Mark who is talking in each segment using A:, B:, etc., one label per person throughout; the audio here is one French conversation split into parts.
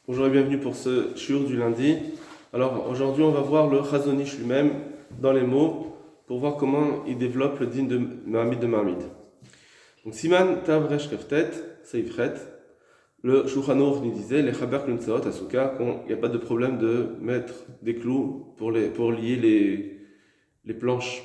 A: Bonjour et bienvenue pour ce shiur du lundi. Alors aujourd'hui on va voir le Chazon Ish lui-même dans les mots pour voir comment il développe le din de Mahamid de Mahamid. Donc Siman Tav Resh Keftet, Seifret, le Shulchan Aruch nous disait les Chaber Klunsaot Asuka qu'il n'y a pas de problème de mettre des clous pour lier les planches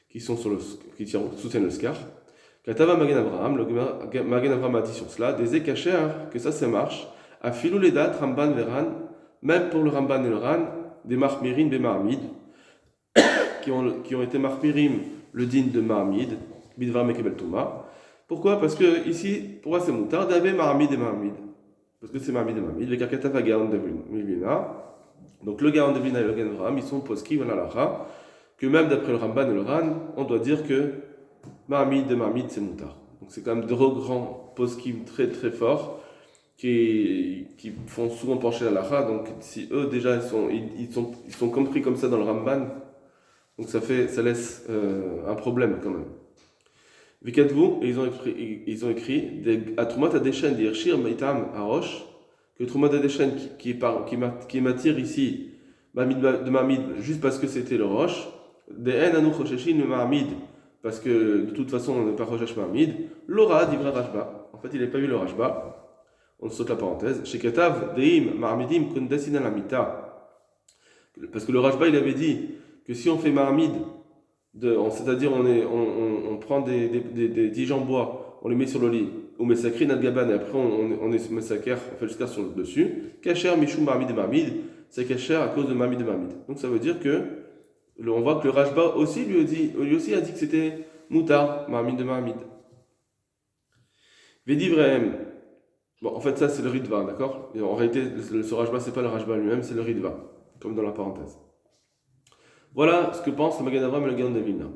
A: qui soutiennent le scar. Katava Magen Avraham, le Magen Avraham a dit sur cela, des écachers que ça marche. À Filou les dates, Ramban Veran, même pour le Ramban et le Ran, des Mahmirim et Mahamid, qui ont été Mahmirim, le din de Mahamid, Bidvar Mekebel Touma. Pourquoi? Parce que ici, pourquoi c'est moutard d'Avé Mahamid et Mahamid? Parce que c'est Mahamid et Mahamid, le Kakatava Gaon de Vilna. Donc le Gaon de Vilna et le Gaon de Ram, ils sont poskim en alacha, que même d'après le Ramban et le Ran, on doit dire que Mahamid et Mahamid c'est moutard. Donc c'est quand même deux grands poskim très très forts. Qui font souvent pencher la lacha, donc si eux déjà ils sont compris comme ça dans le Ramban, donc ça laisse un problème quand même. Vikatvu, et ils ont écrit à Trumat Adeshen d'Irshir Maitam Arosh, que Trumat Adeshen qui m'attire ici de Mamid juste parce que c'était le Roche, de En Anu Chosheshin le Mamid, parce que de toute façon on n'est pas Choshesh Mamid, Laura d'Ivra Rashba, en fait il n'a pas vu le Rashba. On saute la parenthèse. Chez Katav, Deim, Marmidim, Kundasina Lamita. Parce que le Rajba, il avait dit que si on fait Marmid, c'est-à-dire on prend des tiges en bois, on les met sur le lit, ou Messakri Nadgaban, et après on est Messaker, on fait le scar sur le dessus. Kacher, Mishou, Marmid et Marmid, c'est Kacher à cause de Marmid et Marmid. Donc ça veut dire que, on voit que le Rajba aussi, lui aussi a dit que c'était Moutar, Marmid et Marmid. Vedivrem. Bon, en fait, ça, c'est le Ritva, d'accord? Et en réalité, ce Rajba, c'est pas le Rajba lui-même, c'est le Ritva, comme dans la parenthèse. Voilà ce que pense le Magen Avraham et le Gaon de Vilna.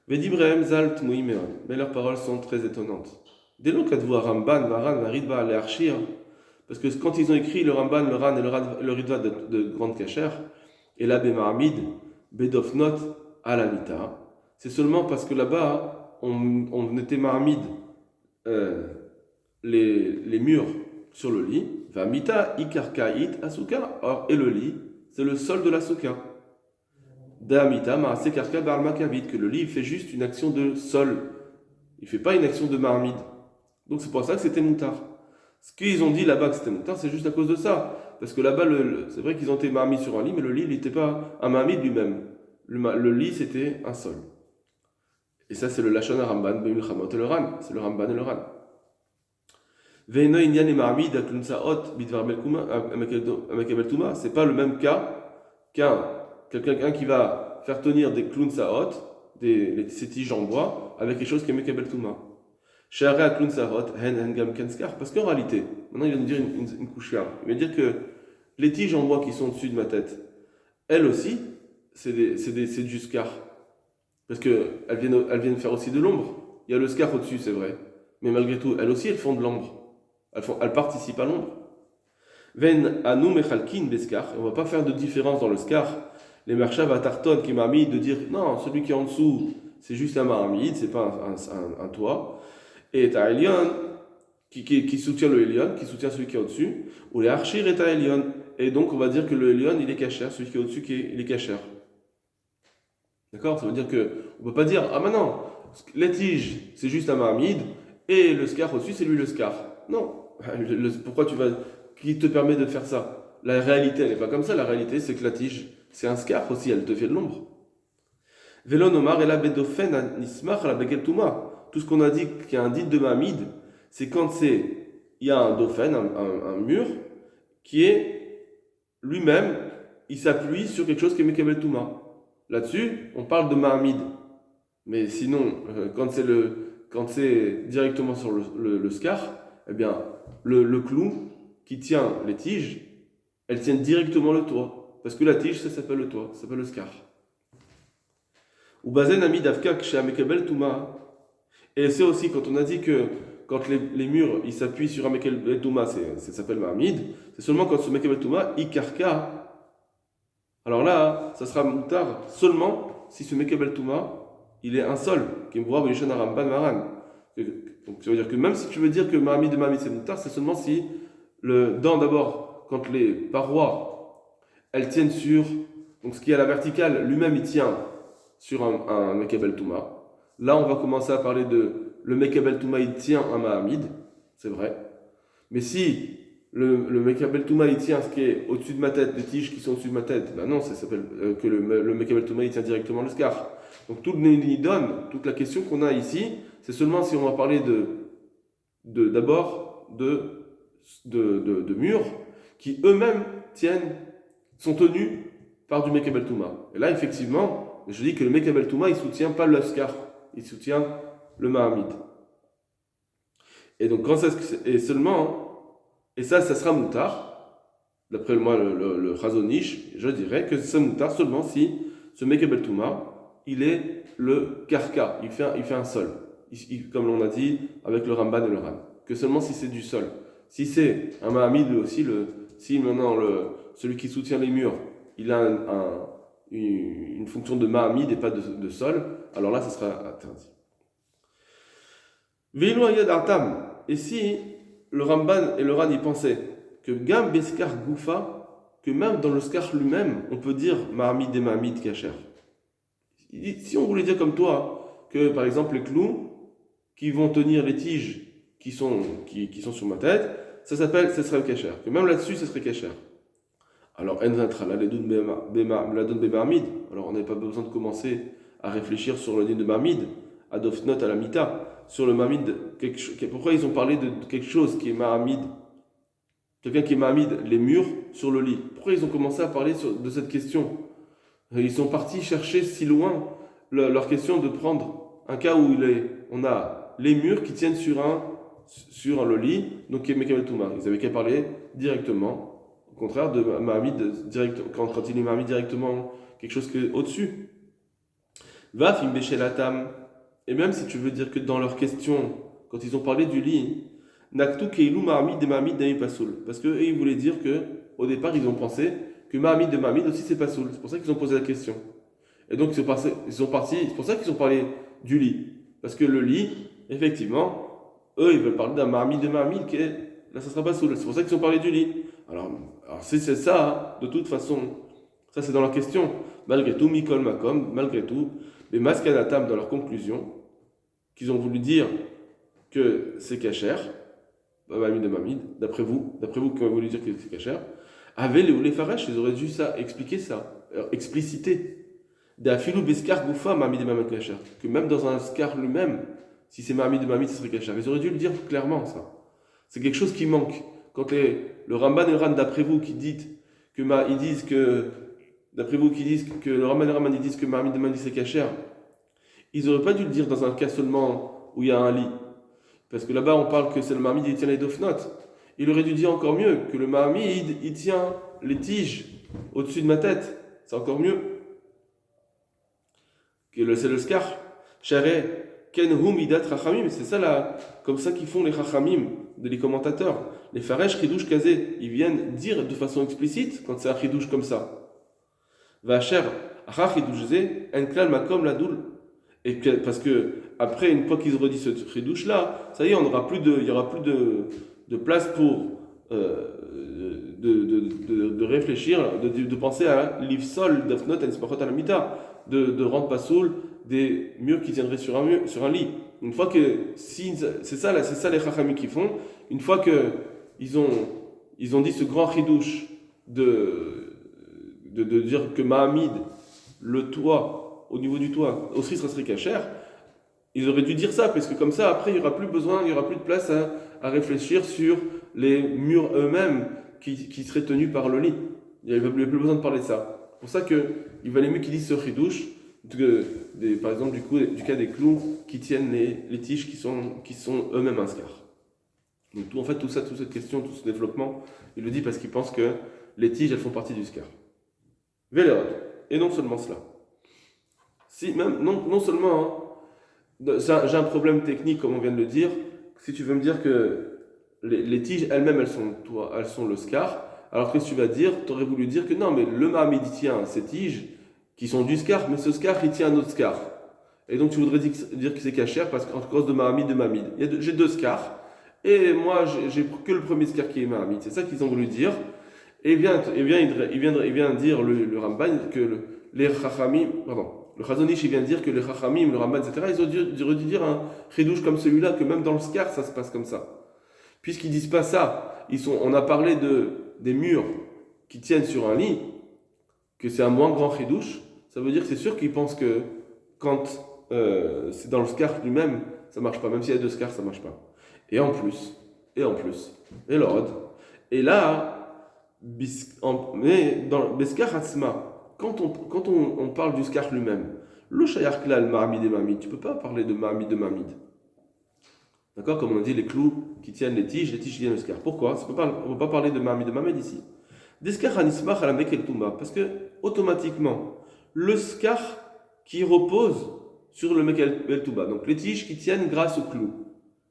A: Vedibrem zal tmui meon. Mais leurs paroles sont très étonnantes. Dès lors qu'à voir Ramban, Maran, la Ritva, les Archir, parce que quand ils ont écrit le Ramban, le Ran et le Ritva de Grande Kacher, et là, Mahamid, Bedofnot, Alamita, c'est seulement parce que là-bas, on était Mahamid, les murs sur le lit, va mita ikarkaït asuka. Or, et le lit, c'est le sol de la souka. Damita maase karka barmakavit, que le lit fait juste une action de sol. Il fait pas une action de marmide. Donc c'est pour ça que c'était moutard. Ce qu'ils ont dit là-bas que c'était moutard, c'est juste à cause de ça. Parce que là-bas, c'est vrai qu'ils ont été marmide sur un lit, mais le lit, il n'était pas un marmide lui-même. Le lit, c'était un sol. Et ça, c'est le Lachon Ramban, Be'ilchamot et le Ran. C'est le Ramban et le Ran. C'est pas le même cas quelqu'un qui va faire tenir des clowns saot, ces tiges en bois, avec quelque chose qui est mekabel touma. Parce qu'en réalité, maintenant il va nous dire une couche là. Il va dire que les tiges en bois qui sont au-dessus de ma tête, elles aussi, c'est du scar. Parce qu'elles viennent faire aussi de l'ombre. Il y a le scar au-dessus, c'est vrai. Mais malgré tout, elles aussi, elles font de l'ombre. Elles participent à l'ombre. Ven anu mechalkin beskar. On ne va pas faire de différence dans le scar. Les marchav à Tarton qui m'a mis de dire non, celui qui est en dessous, c'est juste un maramide, c'est pas un toit. Et t'as Elion qui soutient le Elion, qui soutient celui qui est au-dessus. Ou les archir et t'as Elion. Et donc on va dire que le Elion il est cachère, celui qui est au-dessus il est cachère. D'accord? Ça veut dire que on ne peut pas dire ah maintenant les tiges c'est juste un maramide et le scar au-dessus c'est lui le scar. Non. Pourquoi qui te permet de faire ça? La réalité, elle n'est pas comme ça. La réalité, c'est que la tige, c'est un scar aussi, elle te fait de l'ombre. Velon Omar et la bedofen nismach la begeltuma. Tout ce qu'on a dit qu'il y a un dit de Mamid, c'est quand il y a un dauphin, un mur, qui est lui-même, il s'appuie sur quelque chose qui est Mekabel Touma. Là-dessus, on parle de Mahamid. Mais sinon, quand c'est directement sur le scar, eh bien, le clou qui tient les tiges, elles tiennent directement le toit. Parce que la tige, ça s'appelle le toit, ça s'appelle le scar. Ou bazen ami davka chez Amekabel Touma. Et c'est aussi quand on a dit que quand les murs ils s'appuient sur Amekabel Touma, ça s'appelle Mahamid, c'est seulement quand ce Amekabel Touma, Ikarka. Alors là, ça sera moutard seulement si ce Mekabel Touma, il est un sol, qui me voit Belishan Aramban Maran. Donc ça veut dire que même si tu veux dire que Mahamid de Mahamid c'est moutard, c'est seulement si d'abord, quand les parois, elles tiennent sur, donc ce qui est à la verticale, lui-même il tient sur un Mekabel Touma. Là, on va commencer à parler de le Mekabel Touma, il tient un Mahamid, c'est vrai. Mais si le Mekabel Touma, il tient ce qui est au-dessus de ma tête, les tiges qui sont au-dessus de ma tête, ben non, ça s'appelle que le Mekabel Touma, il tient directement le scar. Donc tout le Nidon, toute la question qu'on a ici, c'est seulement si on va parler d'abord de murs qui eux-mêmes sont tenus par du Mekabel Touma. Et là, effectivement, je dis que le Mekabel Touma, il ne soutient pas le scar, il soutient le Mahamid. Et donc, quand ça, et seulement, et ça sera moutar, d'après moi, le Chazonish, je dirais que c'est moutar seulement si ce Mekabel Touma, il est le karka, il fait un sol, comme l'on a dit avec le Ramban et le Ram, que seulement si c'est du sol. Si c'est un Mahamid, aussi, si maintenant celui qui soutient les murs, il a une fonction de Mahamid et pas de sol, alors là, ça sera interdit. Veilu ayad artam. Et si le Ramban et le Ran y pensaient que Gam Beskar Goufa, que même dans le scar lui-même, on peut dire Mahamid et Mahamid Kacher. Si on voulait dire comme toi, que par exemple les clous qui vont tenir les tiges qui sont sur ma tête, ça serait le Kacher. Que même là-dessus, ce serait Kacher. Alors, alors on n'avait pas besoin de commencer à réfléchir sur le din de Mahamid, à Dofnot, à la Mita, sur le Mahamid. Pourquoi ils ont parlé de quelque chose qui est Mahamid, quelqu'un qui est Mahamid, les murs sur le lit? Pourquoi ils ont commencé à parler de cette question? Ils sont partis chercher si loin leur question de prendre un cas où on a les murs qui tiennent sur le lit, donc qui est Mekabel Touma. Ils avaient qu'à parler directement. Au contraire de Mahamid, quand il est Mahamid directement, quelque chose qui est au-dessus. Va fim beshelatam. Et même si tu veux dire que dans leur question, quand ils ont parlé du lit, naktu keilu Mahamid et Mahamid d'Ami Pasoul. Parce qu'eux, ils voulaient dire que, au départ, ils ont pensé que Mahamid de Mahamid aussi c'est Pasoul. C'est pour ça qu'ils ont posé la question. Et donc, ils sont partis, c'est pour ça qu'ils ont parlé du lit. Parce que le lit, effectivement, eux, ils veulent parler d'un Mahamid de Mahamid qui est, là, ça sera Pasoul. C'est pour ça qu'ils ont parlé du lit. Alors si c'est ça, de toute façon, ça c'est dans leur question. Malgré tout, Mikol Makom, malgré tout, les Maskanatam, dans leur conclusion, qu'ils ont voulu dire que c'est Kacher, Mamid de Mamid, d'après vous qui ont voulu dire que c'est Kacher, avaient les Faresh, ils auraient dû expliquer ça, expliciter. D'Afilou Beskar Goufa, Mamid de Mamid Kacher, que même dans un scar lui-même, si c'est Mamid de Mamid, ce serait Kacher. Ils auraient dû le dire clairement, ça. C'est quelque chose qui manque. Quand le Ramban et le Ran, d'après vous, ils disent que le Ramban et le Ran, ils disent que Mahamid de Mamid c'est Kacher, ils n'auraient pas dû le dire dans un cas seulement où il y a un lit. Parce que là-bas, on parle que c'est le Mahamid qui tient les Dofnot. Il aurait dû dire encore mieux que le Mahamid, il tient les tiges au-dessus de ma tête. C'est encore mieux. C'est le scar. Charé, Ken Hum Idat Rachamim. C'est ça là, comme ça qu'ils font les Rachamim, les commentateurs. Les Faresh Chidouche Kazé, ils viennent dire de façon explicite quand c'est un Chidouche comme ça. Vacher, Acha Chidouche Zé, Enklal Makom Ladoul. Et parce que après, une fois qu'ils auront dit ce Chidouche là, ça y est, il n'y aura plus de place pour de réfléchir, de penser à l'Ivsol d'Afnot et Spachot Alamita, de rendre Pasoul des murs qui tiendraient sur un lit. Une fois que, c'est ça les Chachamim qui font, une fois que ils ont dit ce grand chidouche de dire que Mahamid, le toit, au niveau du toit, aussi serait Kacher, ils auraient dû dire ça, parce que comme ça, après, il n'y aura plus de place à réfléchir sur les murs eux-mêmes qui seraient tenus par le lit. Il n'y avait plus besoin de parler de ça. C'est pour ça qu'il valait mieux qu'ils disent ce chidouche, par exemple du cas des clous qui tiennent les tiges qui sont eux-mêmes un scar. Donc tout cette question, tout ce développement, il le dit parce qu'il pense que les tiges elles font partie du scar. Vélérod. Et non seulement cela. Si même non seulement j'ai un problème technique comme on vient de le dire. Si tu veux me dire que les tiges elles-mêmes elles sont le scar, alors que tu vas dire, tu aurais voulu dire que non mais le Mahamid tient ces tiges qui sont du scar, mais ce scar il tient un autre scar. Et donc tu voudrais dire que c'est Kacher parce qu'en cause de Mahamid. J'ai deux scars, et moi j'ai que le premier scar qui est Mahamid. C'est ça qu'ils ont voulu dire. Et il vient dire le Ramban que les Chachamim, pardon, le Chazon Ish, il vient dire que les Chachamim, le Ramban, etc., ils auraient dû dire un chidouche comme celui-là, que même dans le Skar, ça se passe comme ça. Puisqu'ils disent pas ça, on a parlé des murs qui tiennent sur un lit, que c'est un moins grand chidouche, ça veut dire que c'est sûr qu'ils pensent que quand c'est dans le Skar lui-même, ça marche pas, même s'il y a 2 Skars, ça marche pas. Et en plus, et l'Ord, et là, mais dans le Skar Hatzma, quand on parle du Skar lui-même, le Shayar Klal, Mahamid et Mamid, tu peux pas parler de Mahamid et Mamid. D'accord? Comme on a dit, les clous qui tiennent les tiges qui tiennent le Skar. Pourquoi? On ne peut pas parler de Mahamid et Mamid ici. Des Skar Hanismach à la Mekel Touma, parce que automatiquement, le Skar qui repose sur le Mekel Touma, donc les tiges qui tiennent grâce aux clous.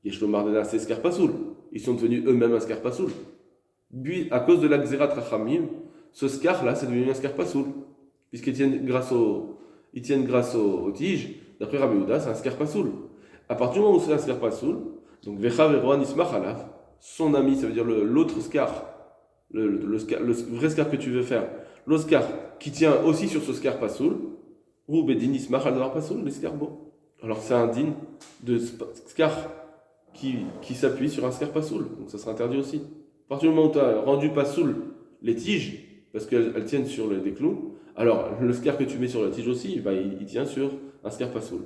A: Yeshlomar Dena, c'est Skar Pasoul. Ils sont devenus eux-mêmes un Skar Pasoul. Puis, à cause de la Xerat Rachamim, ce Skar-là, c'est devenu un Skar Pasoul. Puisqu'ils tiennent grâce aux tiges, d'après Rabbi Yehuda, c'est un Skar Pasoul. À partir du moment où c'est un Skar Pasoul, donc Vecha Veroan Ismach Alaf, son ami, ça veut dire l'autre Skar, le vrai Skar que tu veux faire, l'autre Skar qui tient aussi sur ce Skar Pasoul, ou Bedin Ismach Al Pasoul, le Skar Bo. Alors c'est un din de Skar qui s'appuie sur un Skar Pasoul, donc ça sera interdit aussi. À partir du moment où tu as rendu Pasoul les tiges, parce qu'elles tiennent sur des clous, alors le Skar que tu mets sur la tige aussi, il tient sur un Skar Pasoul.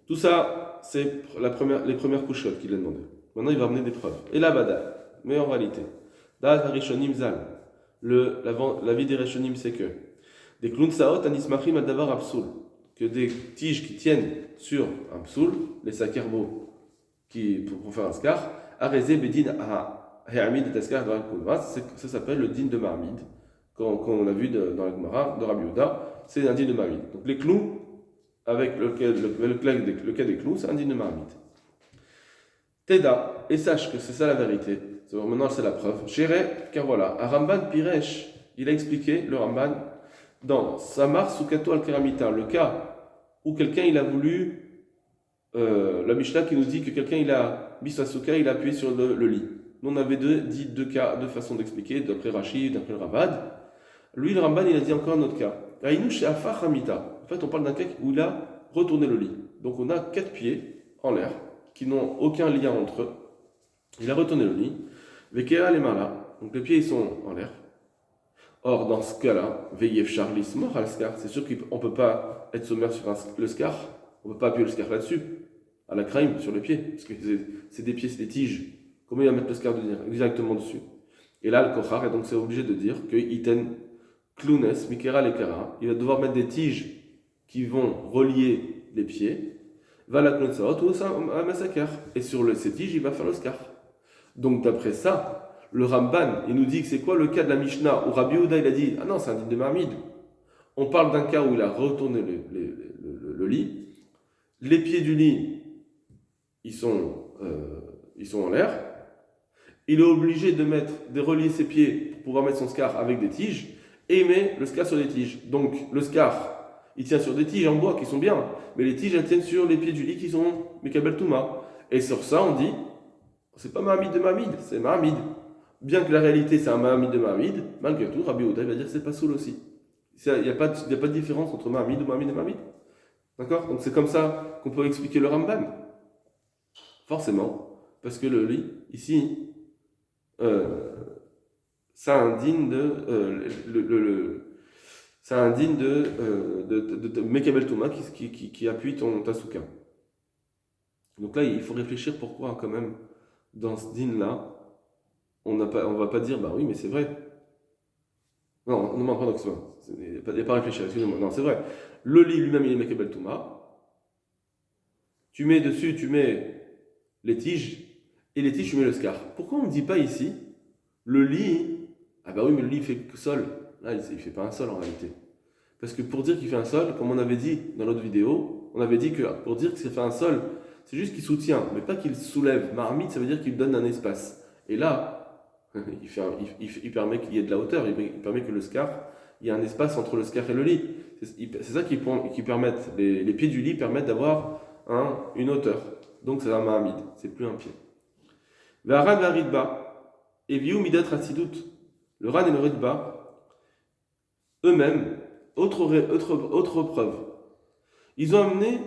A: Tout ça, c'est les premières couchottes qu'il a demandé. Maintenant, il va amener des preuves. Et là, Bada, mais en réalité, Da'at Harishonim Zal, l'avis des Rishonim, c'est que des clowns saot anismachim adavar absoul, que des tiges qui tiennent sur un psoul, les sakerbo, pour faire un skar, arezé bedin ha'amid et askar dans ça s'appelle le din de Marmid, qu'on a vu dans la Gemara de Rabbi Yehuda, c'est un din de Marmid. Donc les clous, avec le cas des clous, c'est un din de Marmid. Teda, et sache que c'est ça la vérité, maintenant c'est la preuve. Chere, car voilà, à Ramban Piresh, il a expliqué, le Ramban, dans Samar Sukato al-Keramita, le cas où quelqu'un il a voulu, la Mishnah qui nous dit que quelqu'un il a mis sa souka, il a appuyé sur le lit. Nous on avait dit deux façons d'expliquer, d'après Rachid, d'après le Ravad. Lui le Ramban il a dit encore un autre cas. Aïnouch Afar Hamita. En fait on parle d'un cas où il a retourné le lit. Donc on a 4 pieds en l'air qui n'ont aucun lien entre eux. Il a retourné le lit. Vekea les mala. Donc les pieds ils sont en l'air. Or, dans ce cas-là, Veyev Charlis mort à Skar, c'est sûr qu'on ne peut pas être sommaire sur le Skar, on ne peut pas appuyer le Skar là-dessus, à la crème, sur les pieds, parce que c'est des pieds, c'est des tiges. Comment il va mettre le Skar directement dessus? Et là, le Kochar est donc c'est obligé de dire que Iten Klounes, Mikera Lekara, il va devoir mettre des tiges qui vont relier les pieds, va la Klounsaot ou un massacre. Et sur ces tiges, il va faire le Skar. Donc, d'après ça, le Ramban, il nous dit que c'est quoi le cas de la Mishnah où Rabbi Yehuda il a dit ah non c'est un din de Marmid. On parle d'un cas où il a retourné le lit, les pieds du lit ils sont en l'air, il est obligé de relier ses pieds pour pouvoir mettre son Skar avec des tiges et il met le Skar sur des tiges. Donc le Skar il tient sur des tiges en bois qui sont bien, mais les tiges elles tiennent sur les pieds du lit qui sont Mekabel Touma. Et sur ça on dit c'est pas Marmid de Marmid, c'est Marmid. Bien que la réalité c'est un Mahamid de Mahamid, malgré tout, Rabbi Yehuda va dire que c'est pas soul aussi. Il n'y a pas de différence entre Mahamid ou Mahamid et Mahamid. D'accord? Donc c'est comme ça qu'on peut expliquer le Ramban. Forcément, parce que le lit, ici, ça indigne de Mekabel Touma qui appuie ta souka. Donc là, il faut réfléchir pourquoi quand même, dans ce din-là, on va pas dire, bah oui, mais c'est vrai. Non, pardon, excuse-moi. Il n'y a pas à réfléchir, excusez-moi. Non, c'est vrai. Le lit lui-même, il est Mekabel Touma. Tu mets dessus, les tiges, et les tiges, tu mets le Skar. Pourquoi on ne dit pas ici, le lit, ah bah oui, mais le lit, il fait que sol. Là, il ne fait pas un sol en réalité. Parce que pour dire qu'il fait un sol, comme on avait dit dans l'autre vidéo, on avait dit que pour dire que ça fait un sol, c'est juste qu'il soutient, mais pas qu'il soulève. Marmite, ça veut dire qu'il donne un espace. Et là, il permet qu'il y ait de la hauteur, il permet que le Skar, il y a un espace entre le Skar et le lit. C'est ça qui permettent, les pieds du lit permettent d'avoir une hauteur. Donc c'est un Mahamid, c'est plus un pied. Varid Varidba. et viu midat rasidut. Le Ran et le Ritba, eux-mêmes, autre preuve. Ils ont amené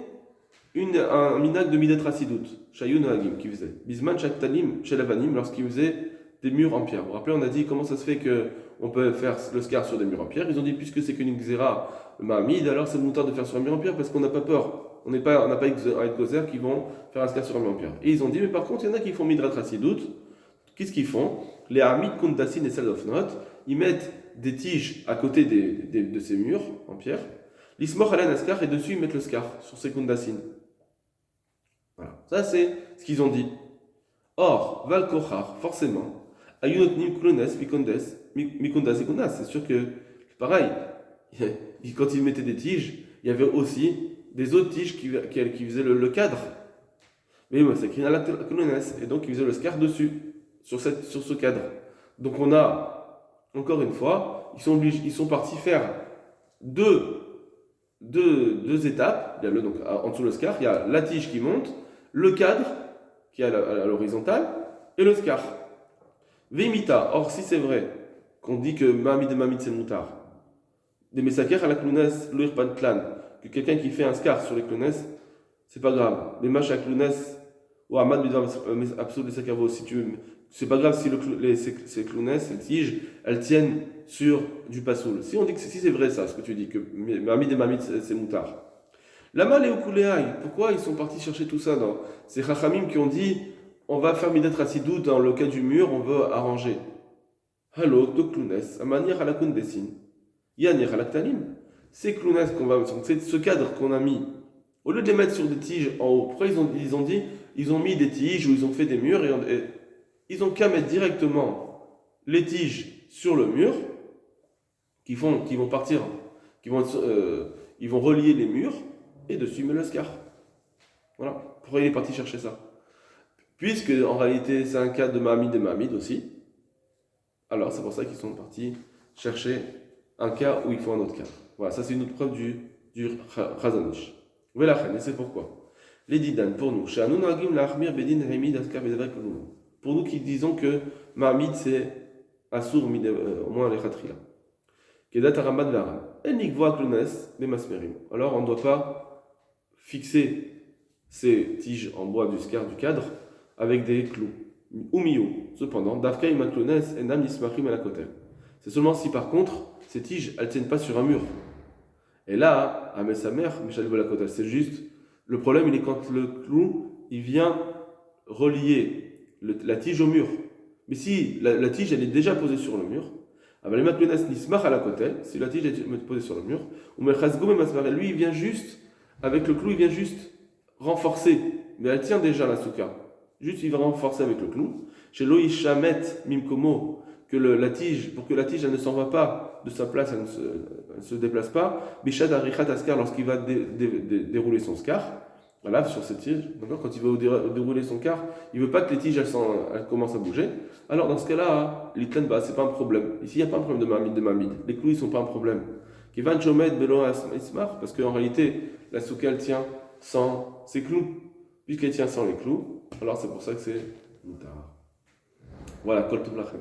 A: un minag de midat rasidut, Shayun Nahagim, qui faisait. Bisman Shaktalim, Shelavanim, lorsqu'ils faisaient des murs en pierre. Vous vous rappelez, on a dit comment ça se fait qu'on peut faire le scar sur des murs en pierre. Ils ont dit, puisque c'est qu'une xéra, le Mahamid, alors c'est le moutarde de faire sur un mur en pierre parce qu'on n'a pas peur. On n'a pas avec gozer qui vont faire un scar sur un mur en pierre. Et ils ont dit, mais par contre, il y en a qui font midrat rasidut. Qu'est-ce qu'ils font? Les Hamid Kundasin et Salofnot, ils mettent des tiges à côté de ces murs en pierre. L'ismor alan askar et dessus ils mettent le scar sur ces Kundasin. Voilà. Ça c'est ce qu'ils ont dit. Or, Val Kochar, forcément, Ayunotnim Klunes Mikundas et Kunas. C'est sûr que c'est pareil. Quand ils mettaient des tiges, il y avait aussi des autres tiges qui faisaient le cadre. Mais moi, c'est Krina Klunes, et donc ils faisaient le scar dessus. Sur ce cadre. Donc on a, encore une fois, ils sont partis faire deux étapes. Il y a donc, en dessous le scar, il y a la tige qui monte, le cadre qui est à l'horizontale, et le scar. Veimita, or si c'est vrai qu'on dit que Mahamid et Mahamid c'est moutar, des messaker à la clounes, l'irpan clan, que quelqu'un qui fait un scar sur les clounes, c'est pas grave. Les machas clounes, ou Ahmad Bidam absolu de Sakavo, si tu. C'est pas grave si ces clounes, ces tiges, elles tiennent sur du pasoul. Si on dit que si c'est vrai ça, ce que tu dis, que Mahamid et Mahamid c'est moutard. Lama Léokuléaï, pourquoi ils sont partis chercher tout ça dans ces Chachamim qui ont dit on va faire Midat Rasidou dans le cas du mur, on veut arranger. Hallo, de clounes, à manière à la Kundesin, Yanir à la Ktalim. Ces clounes qu'on va, c'est ce cadre qu'on a mis, au lieu de les mettre sur des tiges en haut, pourquoi ils ont mis des tiges ou ils ont fait des murs et ils ont qu'à mettre directement les tiges sur le mur, qui vont partir, ils vont relier les murs, et dessus met le scar. Voilà. Pourquoi il est parti chercher ça? Puisque, en réalité, c'est un cas de Mahamid et Mahamid aussi, alors c'est pour ça qu'ils sont partis chercher un cas où il faut un autre cas. Voilà, ça c'est une autre preuve du Chazanish. Et c'est pourquoi. Les Didan, pour nous, pour nous qui disons que Mahamid c'est Asur, au moins les Khatrila. Alors on ne doit pas fixer ces tiges en bois du scar du cadre avec des clous. Cependant, c'est seulement si par contre ces tiges elles tiennent pas sur un mur. Et là, à sa mère, c'est juste le problème il est quand le clou il vient relier la tige au mur. Mais si la tige elle est déjà posée sur le mur, si la tige est posée sur le mur, lui il vient juste, avec le clou il vient juste renforcer, mais elle tient déjà la souka. Juste il va renforcer avec le clou. Chez Loïs Shamet Mimkomo, la tige, pour que la tige elle ne s'en va pas de sa place, elle ne se déplace pas, Bishad Arichat Askar lorsqu'il va dérouler son scar. Voilà, sur cette tige, quand il va dérouler son quart, il ne veut pas que les tiges elles commencent à bouger. Alors dans ce cas-là, l'itlan, ce n'est pas un problème. Ici, il n'y a pas un problème de mamid. Les clous, ils ne sont pas un problème. Parce qu'en réalité, la souka, elle tient sans ses clous. Puisqu'elle tient sans les clous, alors c'est pour ça que c'est moutar. Voilà, kol tov lachem.